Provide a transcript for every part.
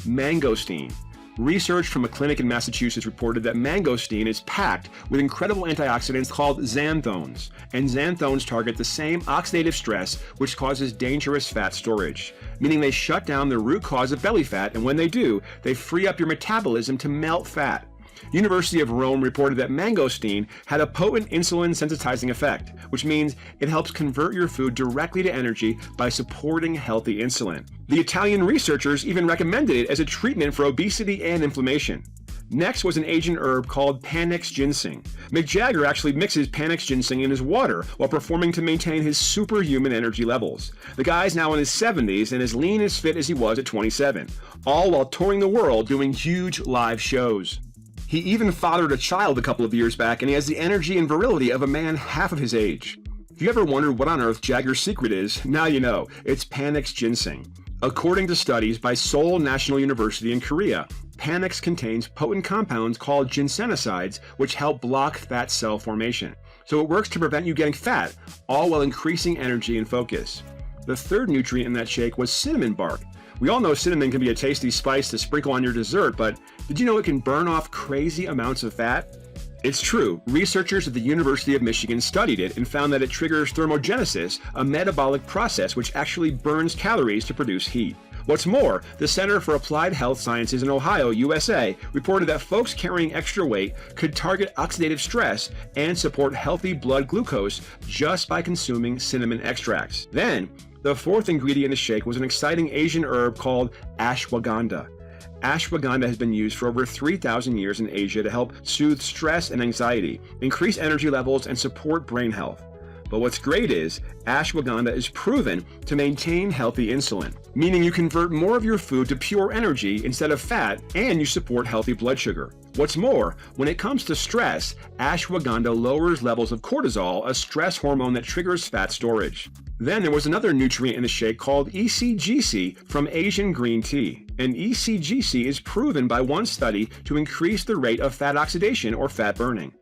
mangosteen. Research from a clinic in Massachusetts reported that mangosteen is packed with incredible antioxidants called xanthones, and xanthones target the same oxidative stress which causes dangerous fat storage, meaning they shut down the root cause of belly fat, and when they do, they free up your metabolism to melt fat. University of Rome reported that mangosteen had a potent insulin sensitizing effect, which means it helps convert your food directly to energy by supporting healthy insulin. The Italian researchers even recommended it as a treatment for obesity and inflammation. Next was an Asian herb called Panax ginseng. Mick Jagger actually mixes Panax ginseng in his water while performing to maintain his superhuman energy levels. The guy's now in his 70s and as lean and as fit as he was at 27, all while touring the world doing huge live shows. He even fathered a child a couple of years back, and he has the energy and virility of a man half of his age. If you ever wondered what on earth Jagger's secret is, now you know. It's Panax ginseng. According to studies by Seoul National University in Korea, Panax contains potent compounds called ginsenosides, which help block fat cell formation. So it works to prevent you getting fat, all while increasing energy and focus. The third nutrient in that shake was cinnamon bark. We all know cinnamon can be a tasty spice to sprinkle on your dessert, but did you know it can burn off crazy amounts of fat? It's true. Researchers at the University of Michigan studied it and found that it triggers thermogenesis, a metabolic process which actually burns calories to produce heat. What's more, the Center for Applied Health Sciences in Ohio, USA, reported that folks carrying extra weight could target oxidative stress and support healthy blood glucose just by consuming cinnamon extracts. Then, the fourth ingredient in the shake was an exciting Asian herb called ashwagandha. Ashwagandha has been used for over 3,000 years in Asia to help soothe stress and anxiety, increase energy levels, and support brain health. But what's great is, ashwagandha is proven to maintain healthy insulin, meaning you convert more of your food to pure energy instead of fat, and you support healthy blood sugar. What's more, when it comes to stress, ashwagandha lowers levels of cortisol, a stress hormone that triggers fat storage. Then there was another nutrient in the shake called ECGC from Asian green tea. And ECGC is proven by one study to increase the rate of fat oxidation or fat burning.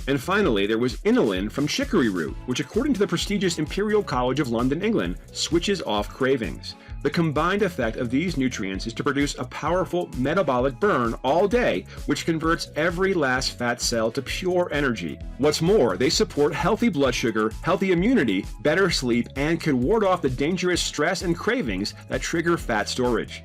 And finally, there was inulin from chicory root, which according to the prestigious Imperial College of London, England, switches off cravings. The combined effect of these nutrients is to produce a powerful metabolic burn all day, which converts every last fat cell to pure energy. What's more, they support healthy blood sugar, healthy immunity, better sleep, and can ward off the dangerous stress and cravings that trigger fat storage.